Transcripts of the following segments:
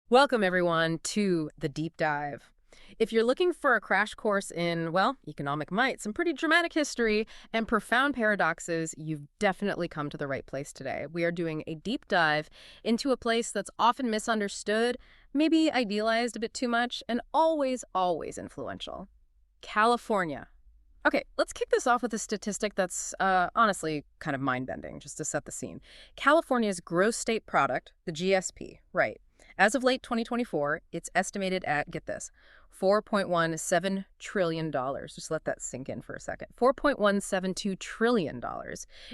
Welcome, everyone, to the deep dive. If you're looking for a crash course in, well, economic might, some pretty dramatic history, and profound paradoxes, you've definitely come to the right place today. We are doing a deep dive into a place that's often misunderstood, maybe idealized a bit too much, and always, always influential. California. Okay, let's kick this off with a statistic that's honestly kind of mind-bending, just to set the scene. California's gross state product, the GSP, right? As of late 2024, it's estimated at, get this, $4.17 trillion. Just let that sink in for a second. $4.172 trillion.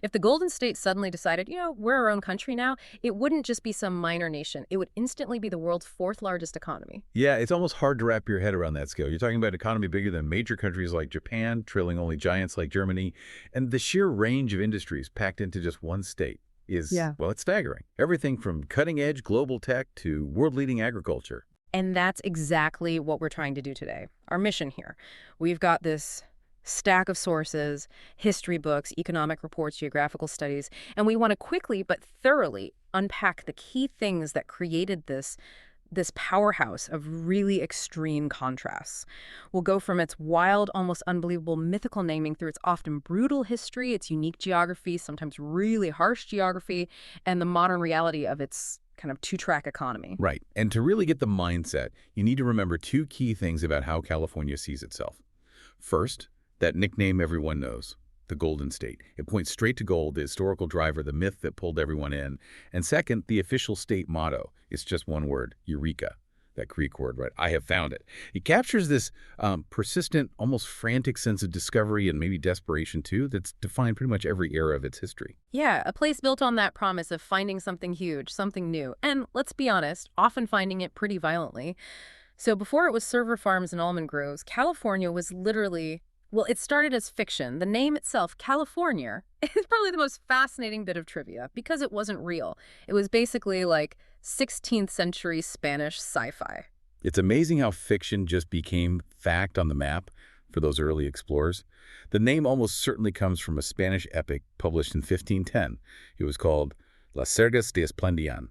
If the Golden State suddenly decided, we're our own country now, it wouldn't just be some minor nation. It would instantly be the world's fourth largest economy. Yeah, it's almost hard to wrap your head around that scale. You're talking about an economy bigger than major countries like Japan, trailing only giants like Germany, and the sheer range of industries packed into just one state is, Yeah. well, it's staggering. Everything from cutting-edge global tech to world-leading agriculture. And that's exactly what we're trying to do today. Our mission here. We've got this stack of sources, history books, economic reports, geographical studies, and we want to quickly but thoroughly unpack the key things that created this powerhouse of really extreme contrasts. We'll go from its wild, almost unbelievable mythical naming through its often brutal history, its unique geography, sometimes really harsh geography, and the modern reality of its kind of two-track economy. Right. And to really get the mindset, you need to remember two key things about how California sees itself. First, that nickname everyone knows, the Golden State. It points straight to gold, the historical driver, the myth that pulled everyone in. And second, the official state motto. It's just one word, Eureka. That Greek word, right? I have found it. It captures this persistent, almost frantic sense of discovery and maybe desperation, too, that's defined pretty much every era of its history. Yeah, a place built on that promise of finding something huge, something new, and let's be honest, often finding it pretty violently. So before it was server farms and almond groves, California was literally, well, it started as fiction. The name itself, California, is probably the most fascinating bit of trivia because it wasn't real. It was basically like 16th century Spanish sci-fi. It's amazing how fiction just became fact on the map for those early explorers. The name almost certainly comes from a Spanish epic published in 1510. It was called Las Sergas de Esplandian,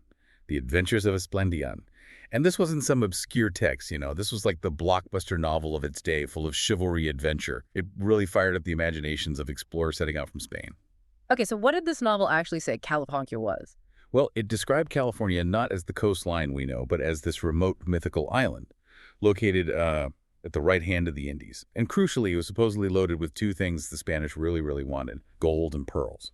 The Adventures of Esplandian. And this wasn't some obscure text, This was like the blockbuster novel of its day, full of chivalry adventure. It really fired up the imaginations of explorers setting out from Spain. Okay, so what did this novel actually say California was? Well, it described California not as the coastline we know, but as this remote mythical island located at the right hand of the Indies. And crucially, it was supposedly loaded with two things the Spanish really, really wanted, gold and pearls.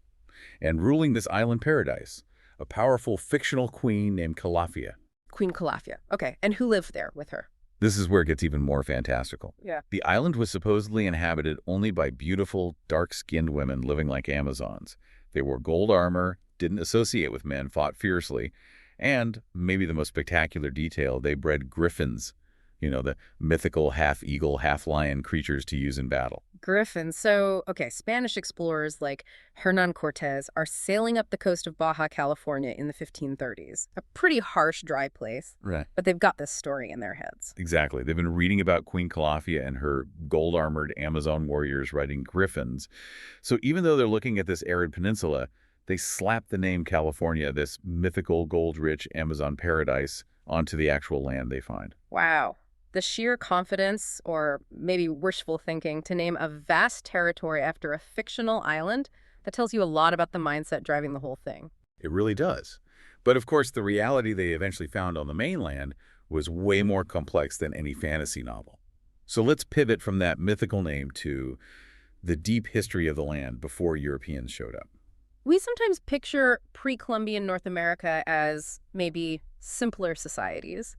And ruling this island paradise, a powerful fictional queen named Calafia. Queen Calafia. Okay, and who lived there with her? This is where it gets even more fantastical. Yeah. The island was supposedly inhabited only by beautiful, dark-skinned women living like Amazons. They wore gold armor, didn't associate with men, fought fiercely, and, maybe the most spectacular detail, they bred griffins, the mythical half-eagle, half-lion creatures to use in battle. Griffin. So, okay, Spanish explorers like Hernan Cortez are sailing up the coast of Baja California in the 1530s. A pretty harsh, dry place, Right. but they've got this story in their heads. Exactly. They've been reading about Queen Calafia and her gold-armored Amazon warriors riding griffins. So even though they're looking at this arid peninsula, they slap the name California, this mythical gold-rich Amazon paradise, onto the actual land they find. Wow. The sheer confidence, or maybe wishful thinking, to name a vast territory after a fictional island, that tells you a lot about the mindset driving the whole thing. It really does. But of course, the reality they eventually found on the mainland was way more complex than any fantasy novel. So let's pivot from that mythical name to the deep history of the land before Europeans showed up. We sometimes picture pre-Columbian North America as maybe simpler societies,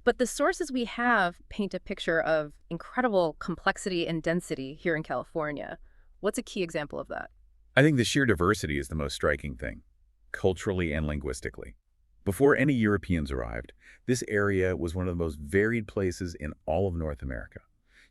but the sources we have paint a picture of incredible complexity and density here in California. What's a key example of that? I think the sheer diversity is the most striking thing, culturally and linguistically. Before any Europeans arrived, this area was one of the most varied places in all of North America.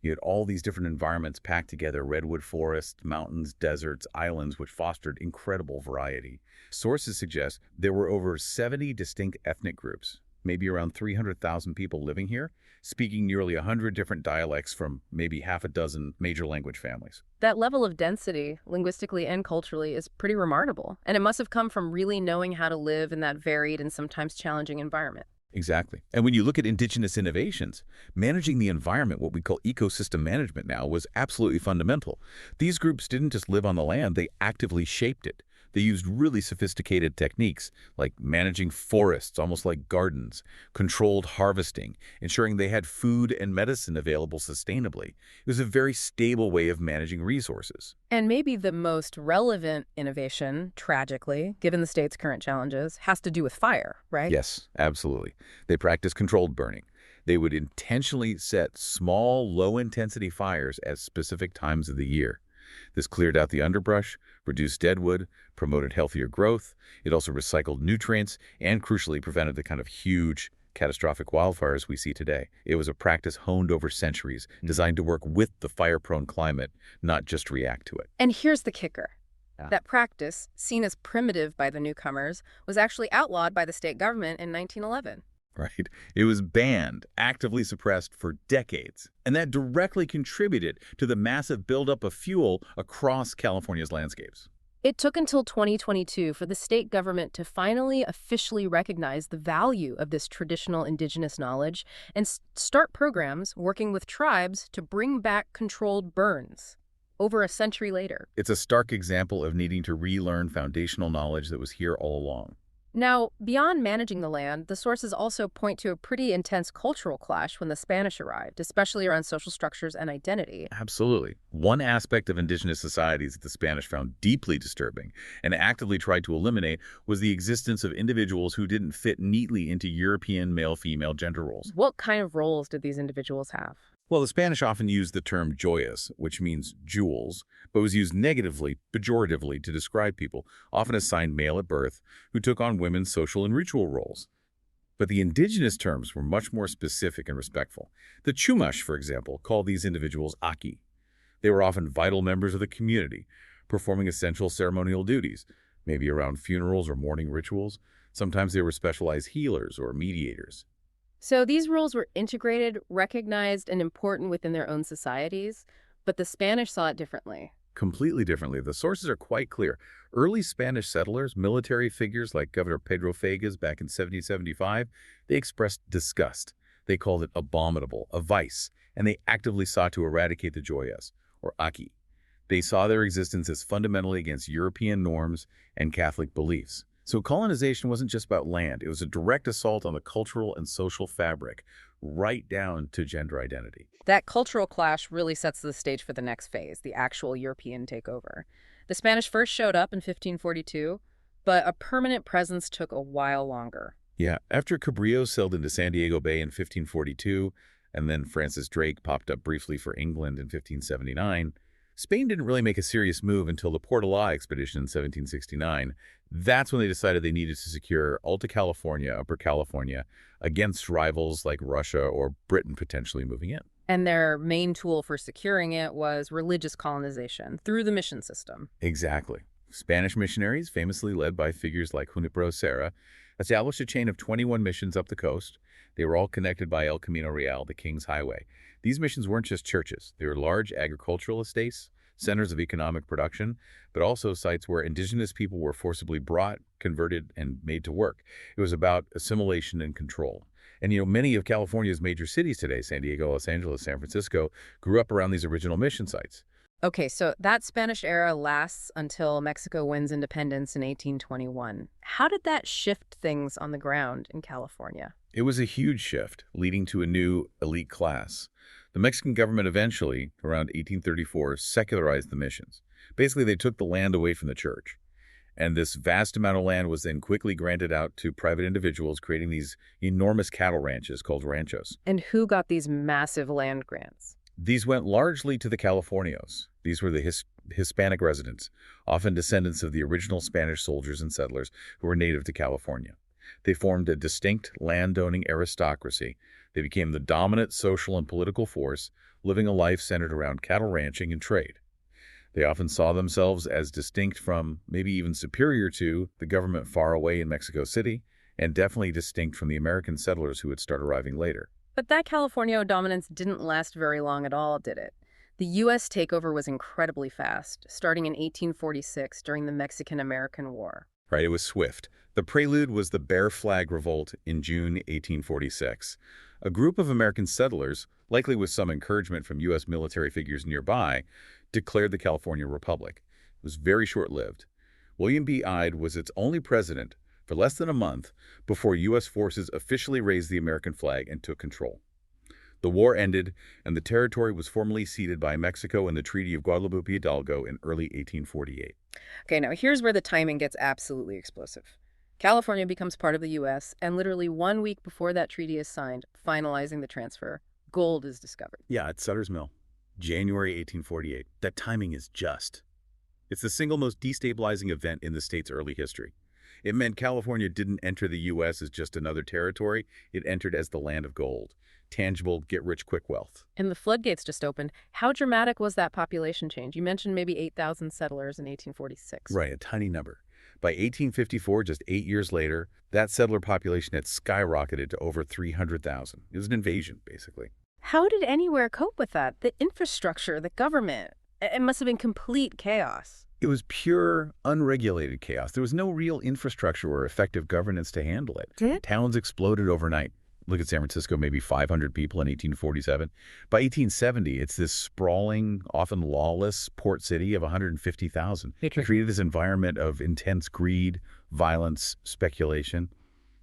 You had all these different environments packed together, redwood forests, mountains, deserts, islands, which fostered incredible variety. Sources suggest there were over 70 distinct ethnic groups, maybe around 300,000 people living here, speaking nearly 100 different dialects from maybe half a dozen major language families. That level of density, linguistically and culturally, is pretty remarkable, and it must have come from really knowing how to live in that varied and sometimes challenging environment. Exactly. And when you look at indigenous innovations, managing the environment, what we call ecosystem management now, was absolutely fundamental. These groups didn't just live on the land, they actively shaped it. They used really sophisticated techniques like managing forests, almost like gardens, controlled harvesting, ensuring they had food and medicine available sustainably. It was a very stable way of managing resources. And maybe the most relevant innovation, tragically, given the state's current challenges, has to do with fire, right? Yes, absolutely. They practiced controlled burning. They would intentionally set small, low-intensity fires at specific times of the year. This cleared out the underbrush, reduced deadwood, promoted healthier growth. It also recycled nutrients and, crucially, prevented the kind of huge, catastrophic wildfires we see today. It was a practice honed over centuries, designed to work with the fire-prone climate, not just react to it. And here's the kicker. Yeah. That practice, seen as primitive by the newcomers, was actually outlawed by the state government in 1911. Right? It was banned, actively suppressed for decades. And that directly contributed to the massive buildup of fuel across California's landscapes. It took until 2022 for the state government to finally officially recognize the value of this traditional indigenous knowledge and start programs working with tribes to bring back controlled burns over a century later. It's a stark example of needing to relearn foundational knowledge that was here all along. Now, beyond managing the land, the sources also point to a pretty intense cultural clash when the Spanish arrived, especially around social structures and identity. Absolutely. One aspect of indigenous societies that the Spanish found deeply disturbing and actively tried to eliminate was the existence of individuals who didn't fit neatly into European male-female gender roles. What kind of roles did these individuals have? Well, the Spanish often used the term joyas, which means jewels, but was used negatively, pejoratively, to describe people, often assigned male at birth, who took on women's social and ritual roles. But the indigenous terms were much more specific and respectful. The Chumash, for example, called these individuals aki. They were often vital members of the community, performing essential ceremonial duties, maybe around funerals or mourning rituals. Sometimes they were specialized healers or mediators. So these roles were integrated, recognized, and important within their own societies, but the Spanish saw it differently. Completely differently. The sources are quite clear. Early Spanish settlers, military figures like Governor Pedro Fages back in 1775, they expressed disgust. They called it abominable, a vice, and they actively sought to eradicate the joyas, or aki. They saw their existence as fundamentally against European norms and Catholic beliefs. So colonization wasn't just about land. It was a direct assault on the cultural and social fabric, right down to gender identity. That cultural clash really sets the stage for the next phase, the actual European takeover. The Spanish first showed up in 1542, but a permanent presence took a while longer. Yeah, after Cabrillo sailed into San Diego Bay in 1542, and then Francis Drake popped up briefly for England in 1579, Spain didn't really make a serious move until the Portola expedition in 1769. That's when they decided they needed to secure Alta California, Upper California, against rivals like Russia or Britain potentially moving in. And their main tool for securing it was religious colonization through the mission system. Exactly. Spanish missionaries, famously led by figures like Junipero Serra, established a chain of 21 missions up the coast. They were all connected by El Camino Real, the King's Highway. These missions weren't just churches. They were large agricultural estates, centers of economic production, but also sites where indigenous people were forcibly brought, converted, and made to work. It was about assimilation and control. And, many of California's major cities today, San Diego, Los Angeles, San Francisco, grew up around these original mission sites. Okay, so that Spanish era lasts until Mexico wins independence in 1821. How did that shift things on the ground in California? It was a huge shift, leading to a new elite class. The Mexican government eventually, around 1834, secularized the missions. Basically, they took the land away from the church. And this vast amount of land was then quickly granted out to private individuals, creating these enormous cattle ranches called ranchos. And who got these massive land grants? These went largely to the Californios. These were the Hispanic residents, often descendants of the original Spanish soldiers and settlers who were native to California. They formed a distinct land-owning aristocracy. They became the dominant social and political force, living a life centered around cattle ranching and trade. They often saw themselves as distinct from, maybe even superior to, the government far away in Mexico City, and definitely distinct from the American settlers who would start arriving later. But that California dominance didn't last very long at all, did it? The U.S. takeover was incredibly fast, starting in 1846 during the Mexican-American War. Right, it was swift. The prelude was the Bear Flag Revolt in June 1846. A group of American settlers, likely with some encouragement from U.S. military figures nearby, declared the California Republic. It was very short-lived. William B. Ide was its only president for less than a month before U.S. forces officially raised the American flag and took control. The war ended, and the territory was formally ceded by Mexico in the Treaty of Guadalupe Hidalgo in early 1848. Okay, now here's where the timing gets absolutely explosive. California becomes part of the U.S., and literally 1 week before that treaty is signed, finalizing the transfer, gold is discovered. Yeah, at Sutter's Mill, January 1848. That timing is just. It's the single most destabilizing event in the state's early history. It meant California didn't enter the U.S. as just another territory. It entered as the land of gold. Tangible, get-rich-quick wealth. And the floodgates just opened. How dramatic was that population change? You mentioned maybe 8,000 settlers in 1846. Right, a tiny number. By 1854, just 8 years later, that settler population had skyrocketed to over 300,000. It was an invasion, basically. How did anywhere cope with that? The infrastructure, the government. It must have been complete chaos. It was pure, unregulated chaos. There was no real infrastructure or effective governance to handle it. Towns exploded overnight. Look at San Francisco, maybe 500 people in 1847. By 1870, it's this sprawling, often lawless port city of 150,000. It created this environment of intense greed, violence, speculation,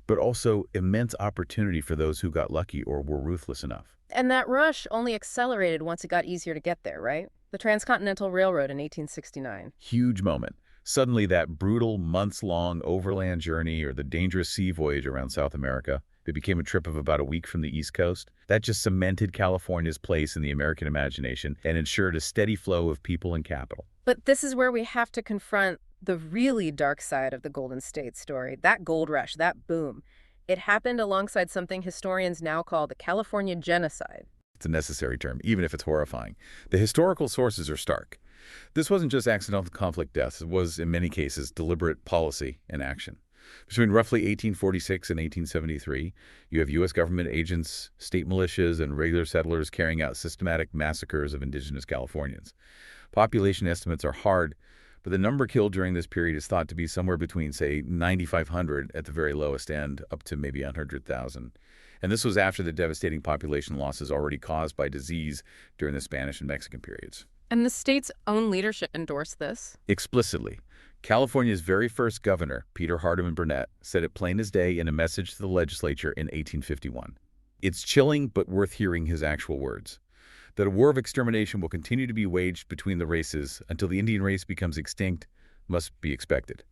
but also immense opportunity for those who got lucky or were ruthless enough. And that rush only accelerated once it got easier to get there, right? The Transcontinental Railroad in 1869. Huge moment. Suddenly, that brutal, months-long overland journey or the dangerous sea voyage around South America, it became a trip of about a week from the East Coast. That just cemented California's place in the American imagination and ensured a steady flow of people and capital. But this is where we have to confront the really dark side of the Golden State story. That gold rush, that boom. It happened alongside something historians now call the California Genocide. It's a necessary term, even if it's horrifying. The historical sources are stark. This wasn't just accidental conflict deaths. It was, in many cases, deliberate policy and action. Between roughly 1846 and 1873, you have U.S. government agents, state militias, and regular settlers carrying out systematic massacres of indigenous Californians. Population estimates are hard, but the number killed during this period is thought to be somewhere between, say, 9,500 at the very lowest end, up to maybe 100,000. And this was after the devastating population losses already caused by disease during the Spanish and Mexican periods. And the state's own leadership endorsed this? Explicitly. California's very first governor, Peter Hardeman Burnett, said it plain as day in a message to the legislature in 1851. It's chilling, but worth hearing his actual words. That a war of extermination will continue to be waged between the races until the Indian race becomes extinct must be expected.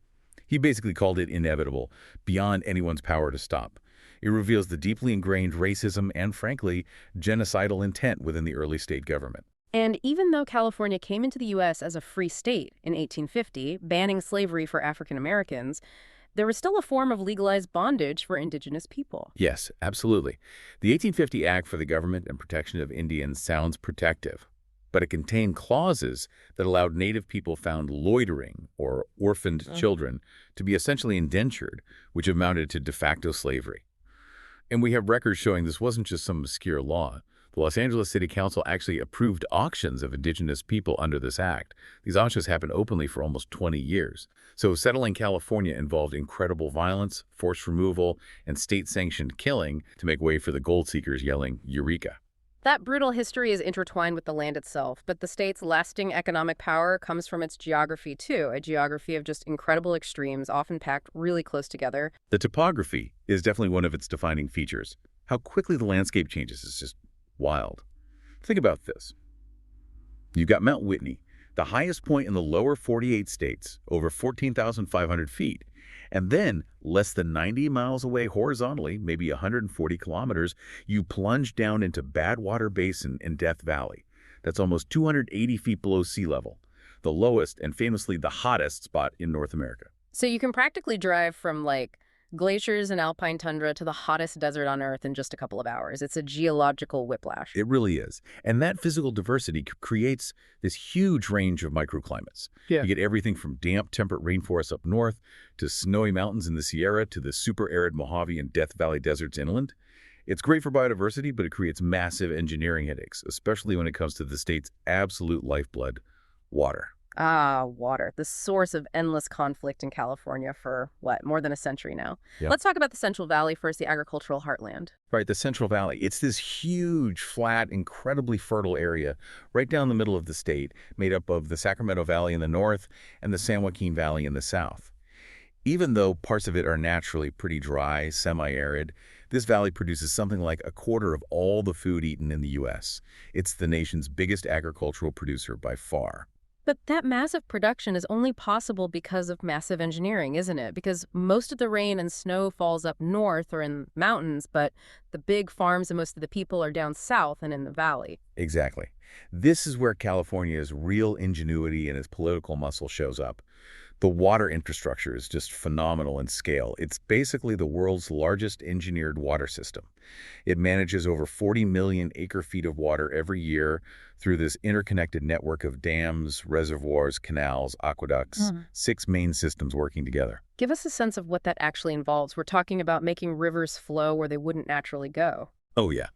He basically called it inevitable, beyond anyone's power to stop. It reveals the deeply ingrained racism and, frankly, genocidal intent within the early state government. And even though California came into the U.S. as a free state in 1850, banning slavery for African Americans, there was still a form of legalized bondage for indigenous people. Yes, absolutely. The 1850 Act for the Government and Protection of Indians sounds protective, but it contained clauses that allowed Native people found loitering or orphaned children to be essentially indentured, which amounted to de facto slavery. And we have records showing this wasn't just some obscure law. The Los Angeles City Council actually approved auctions of indigenous people under this act. These auctions happened openly for almost 20 years. So settling California involved incredible violence, forced removal, and state-sanctioned killing to make way for the gold seekers yelling, "Eureka!" That brutal history is intertwined with the land itself, but the state's lasting economic power comes from its geography, too, a geography of just incredible extremes, often packed really close together. The topography is definitely one of its defining features. How quickly the landscape changes is just wild. Think about this. You've got Mount Whitney, the highest point in the lower 48 states, over 14,500 feet. And then, less than 90 miles away horizontally, maybe 140 kilometers, you plunge down into Badwater Basin in Death Valley. That's almost 280 feet below sea level, the lowest and famously the hottest spot in North America. So you can practically drive from, like, glaciers and alpine tundra to the hottest desert on Earth in just a couple of hours. It's a geological whiplash. It really is. And that physical diversity creates this huge range of microclimates. Yeah. You get everything from damp, temperate rainforests up north to snowy mountains in the Sierra to the super arid Mojave and Death Valley deserts inland. It's great for biodiversity, but it creates massive engineering headaches, especially when it comes to the state's absolute lifeblood, water. Ah, water, the source of endless conflict in California for, what, more than a century now. Yep. Let's talk about the Central Valley first, the agricultural heartland. Right, the Central Valley. It's this huge, flat, incredibly fertile area right down the middle of the state, made up of the Sacramento Valley in the north and the San Joaquin Valley in the south. Even though parts of it are naturally pretty dry, semi-arid, this valley produces something like a quarter of all the food eaten in the U.S. It's the nation's biggest agricultural producer by far. But that massive production is only possible because of massive engineering, isn't it? Because most of the rain and snow falls up north or in mountains, but the big farms and most of the people are down south and in the valley. Exactly. This is where California's real ingenuity and its political muscle shows up. The water infrastructure is just phenomenal in scale. It's basically the world's largest engineered water system. It manages over 40 million acre-feet of water every year through this interconnected network of dams, reservoirs, canals, aqueducts, 6 main systems working together. Give us a sense of what that actually involves. We're talking about making rivers flow where they wouldn't naturally go. Oh, yeah.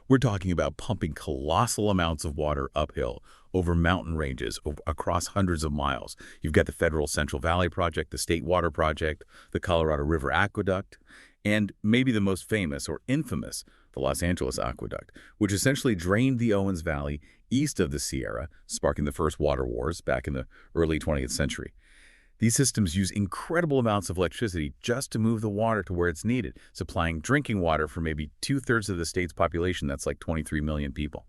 We're talking about pumping colossal amounts of water uphill over mountain ranges across hundreds of miles. You've got the Federal Central Valley Project, the State Water Project, the Colorado River Aqueduct, and maybe the most famous or infamous, the Los Angeles Aqueduct, which essentially drained the Owens Valley east of the Sierra, sparking the first water wars back in the early 20th century. These systems use incredible amounts of electricity just to move the water to where it's needed, supplying drinking water for maybe two-thirds of the state's population. That's like 23 million people.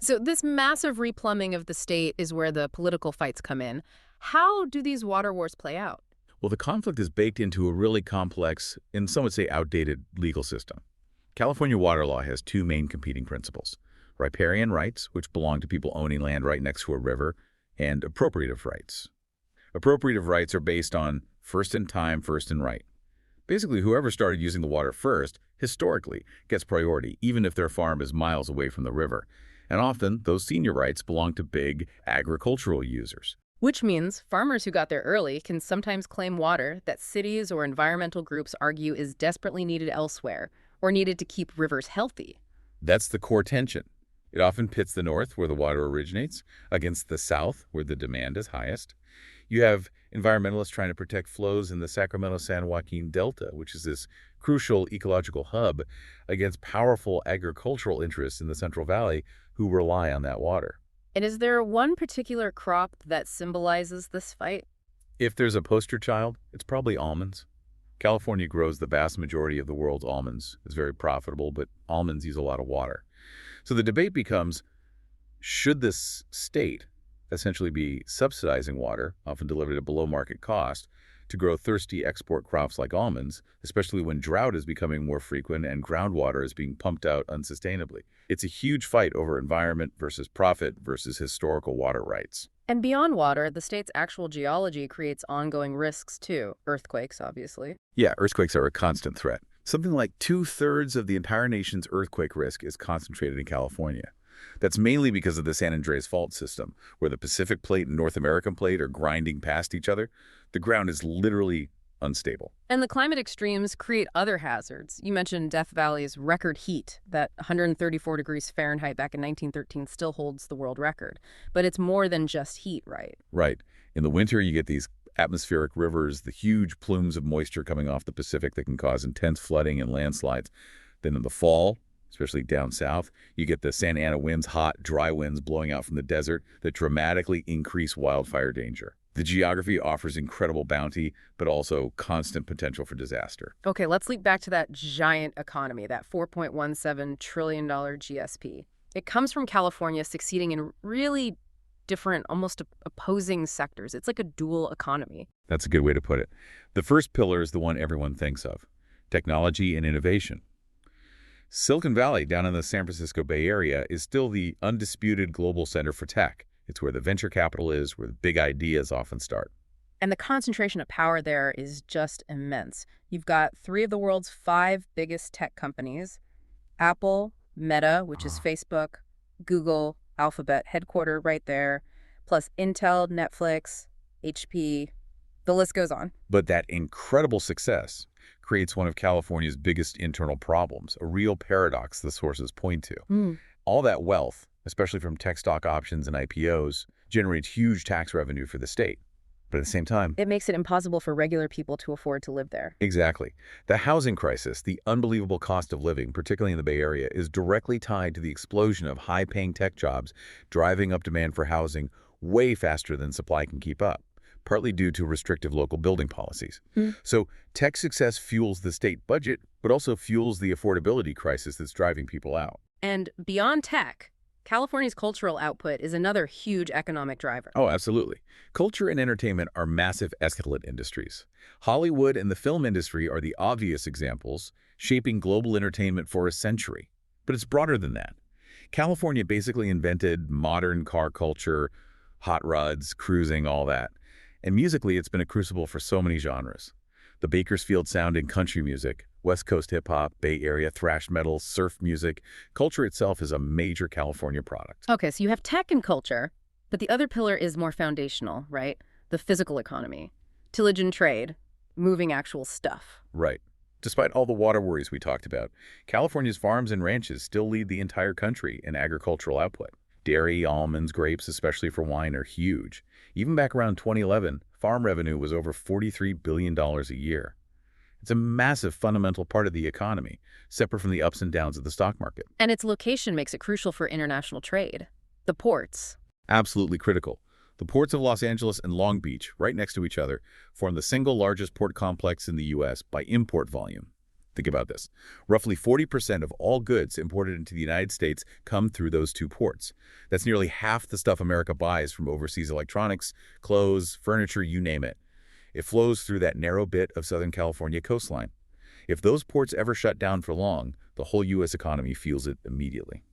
So this massive replumbing of the state is where the political fights come in. How do these water wars play out? Well, the conflict is baked into a really complex, and some would say outdated, legal system. California water law has 2 main competing principles: riparian rights, which belong to people owning land right next to a river, and appropriative rights. Appropriative rights are based on first in time, first in right. Basically, whoever started using the water first, historically, gets priority, even if their farm is miles away from the river. And often, those senior rights belong to big agricultural users. Which means farmers who got there early can sometimes claim water that cities or environmental groups argue is desperately needed elsewhere or needed to keep rivers healthy. That's the core tension. It often pits the north, where the water originates, against the south, where the demand is highest. You have environmentalists trying to protect flows in the Sacramento-San Joaquin Delta, which is this crucial ecological hub, against powerful agricultural interests in the Central Valley who rely on that water. And is there one particular crop that symbolizes this fight? If there's a poster child, it's probably almonds. California grows the vast majority of the world's almonds. It's very profitable, but almonds use a lot of water. So the debate becomes, should this state essentially be subsidizing water, often delivered at below market cost, to grow thirsty export crops like almonds, especially when drought is becoming more frequent and groundwater is being pumped out unsustainably? It's a huge fight over environment versus profit versus historical water rights. And beyond water, the state's actual geology creates ongoing risks too. Earthquakes, obviously. Yeah, earthquakes are a constant threat. Something like 2/3 of the entire nation's earthquake risk is concentrated in California. That's mainly because of the San Andreas Fault system, where the Pacific Plate and North American Plate are grinding past each other. The ground is literally unstable. And the climate extremes create other hazards. You mentioned Death Valley's record heat, that 134 degrees Fahrenheit back in 1913 still holds the world record. But it's more than just heat, right? Right. In the winter, you get these atmospheric rivers, the huge plumes of moisture coming off the Pacific that can cause intense flooding and landslides. Then in the fall, especially down south, you get the Santa Ana winds, hot, dry winds blowing out from the desert that dramatically increase wildfire danger. The geography offers incredible bounty, but also constant potential for disaster. Okay, let's leap back to that giant economy, that $4.17 trillion GSP. It comes from California succeeding in really different, almost opposing sectors. It's like a dual economy. That's a good way to put it. The first pillar is the one everyone thinks of: technology and innovation. Silicon Valley, down in the San Francisco Bay Area, is still the undisputed global center for tech. It's where the venture capital is, where the big ideas often start. And the concentration of power there is just immense. You've got 3 of the world's 5 biggest tech companies: Apple, Meta, which is Facebook, Google, Alphabet, headquartered right there, plus Intel, Netflix, HP. The list goes on. But that incredible success creates one of California's biggest internal problems, a real paradox the sources point to. All that wealth, especially from tech stock options and IPOs, generates huge tax revenue for the state. But at the same time, It makes it impossible for regular people to afford to live there. exactly. The housing crisis, the unbelievable cost of living, particularly in the Bay Area, is directly tied to the explosion of high-paying tech jobs, driving up demand for housing way faster than supply can keep up, partly due to restrictive local building policies. Hmm. So tech success fuels the state budget, but also fuels the affordability crisis that's driving people out. And beyond tech, California's cultural output is another huge economic driver. Oh, absolutely. Culture and entertainment are massive escalate industries. Hollywood and the film industry are the obvious examples, shaping global entertainment for a century. But it's broader than that. California basically invented modern car culture, hot rods, cruising, all that. And musically, it's been a crucible for so many genres. The Bakersfield sound in country music, West Coast hip-hop, Bay Area thrash metal, surf music. Culture itself is a major California product. Okay, so you have tech and culture, but the other pillar is more foundational, right? The physical economy, tillage and trade, moving actual stuff. Right. Despite all the water worries we talked about, California's farms and ranches still lead the entire country in agricultural output. Dairy, almonds, grapes, especially for wine, are huge. Even back around 2011, farm revenue was over $43 billion a year. It's a massive fundamental part of the economy, separate from the ups and downs of the stock market. And its location makes it crucial for international trade. The ports. Absolutely critical. The ports of Los Angeles and Long Beach, right next to each other, form the single largest port complex in the U.S. by import volume. Think about this. Roughly 40% of all goods imported into the United States come through those two ports. That's nearly half the stuff America buys from overseas electronics, clothes, furniture, you name it. It flows through that narrow bit of Southern California coastline. If those ports ever shut down for long, the whole U.S. economy feels it immediately.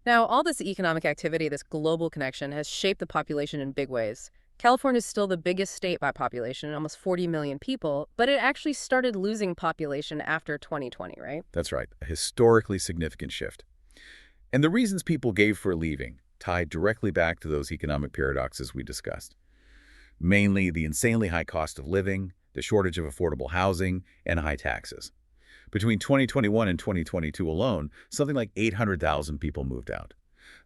Now, all this economic activity, this global connection, has shaped the population in big ways. California is still the biggest state by population, almost 40 million people, but it actually started losing population after 2020, right? That's right, a historically significant shift. And the reasons people gave for leaving tied directly back to those economic paradoxes we discussed. Mainly the insanely high cost of living, the shortage of affordable housing, and high taxes. Between 2021 and 2022 alone, something like 800,000 people moved out.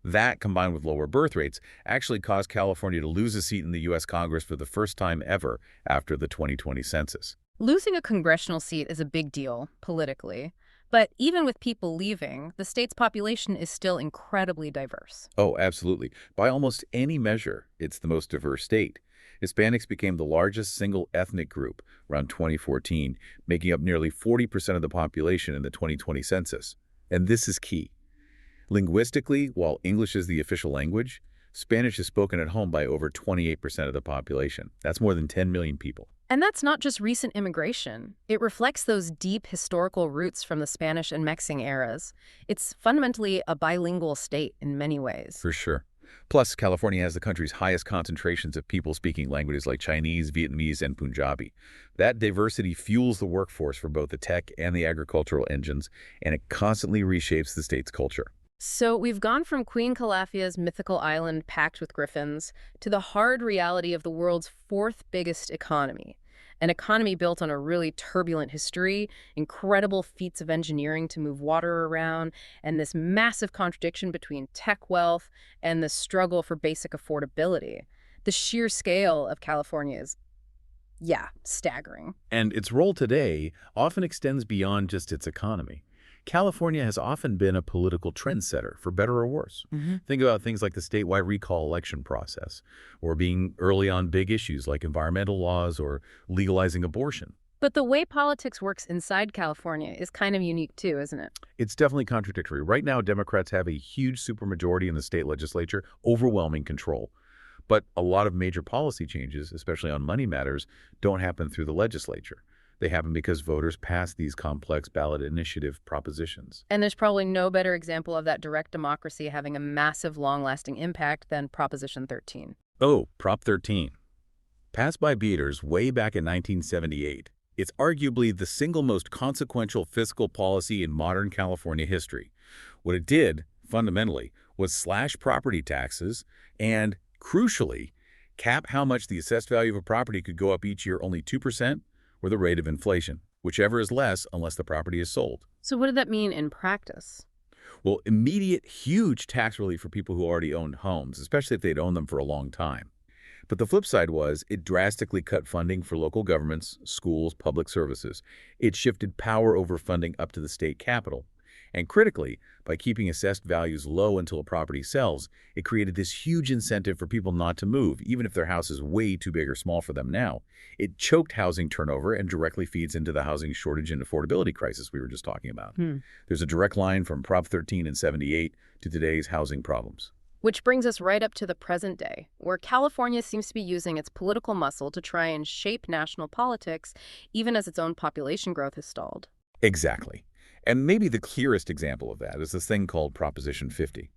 That, combined with lower birth rates, actually caused California to lose a seat in the U.S. Congress for the first time ever after the 2020 census. Losing a congressional seat is a big deal, politically. But even with people leaving, the state's population is still incredibly diverse. Oh, absolutely. By almost any measure, it's the most diverse state. Hispanics became the largest single ethnic group around 2014, making up nearly 40% of the population in the 2020 census. And this is key. Linguistically, while English is the official language, Spanish is spoken at home by over 28% of the population. That's more than 10 million people. And that's not just recent immigration. It reflects those deep historical roots from the Spanish and Mexican eras. It's fundamentally a bilingual state in many ways. For sure. Plus, California has the country's highest concentrations of people speaking languages like Chinese, Vietnamese, and Punjabi. That diversity fuels the workforce for both the tech and the agricultural engines, and it constantly reshapes the state's culture. So we've gone from Queen Calafia's mythical island packed with griffins to the hard reality of the world's fourth biggest economy. An economy built on a really turbulent history, incredible feats of engineering to move water around, and this massive contradiction between tech wealth and the struggle for basic affordability. The sheer scale of California is, yeah, staggering. And its role today often extends beyond just its economy. California has often been a political trendsetter, for better or worse. Think about things like the statewide recall election process, or being early on big issues like environmental laws or legalizing abortion. But the way politics works inside California is kind of unique too, isn't it? It's definitely contradictory. Right now, Democrats have a huge supermajority in the state legislature, overwhelming control. But a lot of major policy changes, especially on money matters, don't happen through the legislature. They happen because voters pass these complex ballot initiative propositions. And there's probably no better example of that direct democracy having a massive, long-lasting impact than Proposition 13. Oh, Prop 13. Passed by Beaters way back in 1978, it's arguably the single most consequential fiscal policy in modern California history. What it did, fundamentally, was slash property taxes and, crucially, cap how much the assessed value of a property could go up each year only 2%, or the rate of inflation, whichever is less unless the property is sold. So what did that mean in practice? Well, immediate, huge tax relief for people who already owned homes, especially if they'd owned them for a long time. But the flip side was it drastically cut funding for local governments, schools, public services. It shifted power over funding up to the state capital. And critically, by keeping assessed values low until a property sells, it created this huge incentive for people not to move, even if their house is way too big or small for them now. It choked housing turnover and directly feeds into the housing shortage and affordability crisis we were just talking about. Hmm. There's a direct line from Prop 13 in '78 to today's housing problems. Which brings us right up to the present day, where California seems to be using its political muscle to try and shape national politics, even as its own population growth has stalled. Exactly. And maybe the clearest example of that is this thing called Proposition 50.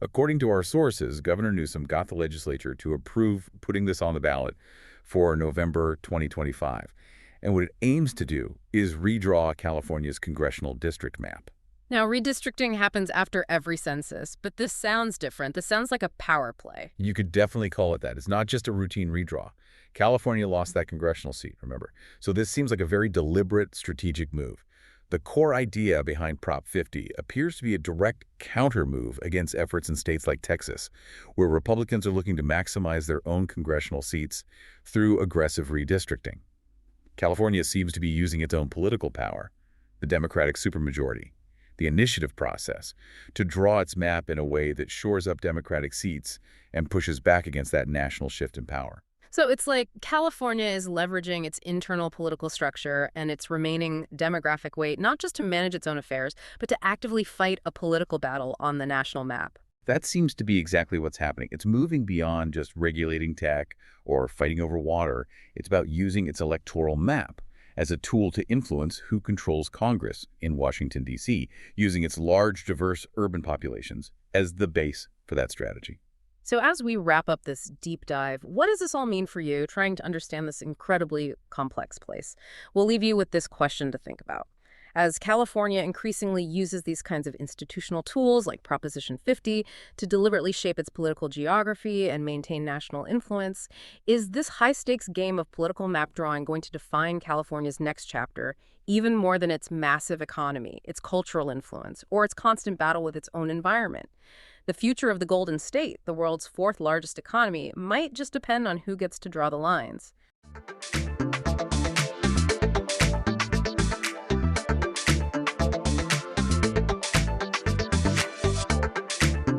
According to our sources, Governor Newsom got the legislature to approve putting this on the ballot for November 2025. And what it aims to do is redraw California's congressional district map. Now, redistricting happens after every census, but this sounds different. This sounds like a power play. You could definitely call it that. It's not just a routine redraw. California lost that congressional seat, remember? So this seems like a very deliberate, strategic move. The core idea behind Prop 50 appears to be a direct counter-move against efforts in states like Texas, where Republicans are looking to maximize their own congressional seats through aggressive redistricting. California seems to be using its own political power, the Democratic supermajority, the initiative process, to draw its map in a way that shores up Democratic seats and pushes back against that national shift in power. So it's like California is leveraging its internal political structure and its remaining demographic weight, not just to manage its own affairs, but to actively fight a political battle on the national map. That seems to be exactly what's happening. It's moving beyond just regulating tech or fighting over water. It's about using its electoral map as a tool to influence who controls Congress in Washington, D.C., using its large, diverse urban populations as the base for that strategy. So as we wrap up this deep dive, what does this all mean for you trying to understand this incredibly complex place? We'll leave you with this question to think about. As California increasingly uses these kinds of institutional tools like Proposition 50 to deliberately shape its political geography and maintain national influence, is this high-stakes game of political map drawing going to define California's next chapter even more than its massive economy, its cultural influence, or its constant battle with its own environment? The future of the Golden State, the world's fourth largest economy, might just depend on who gets to draw the lines.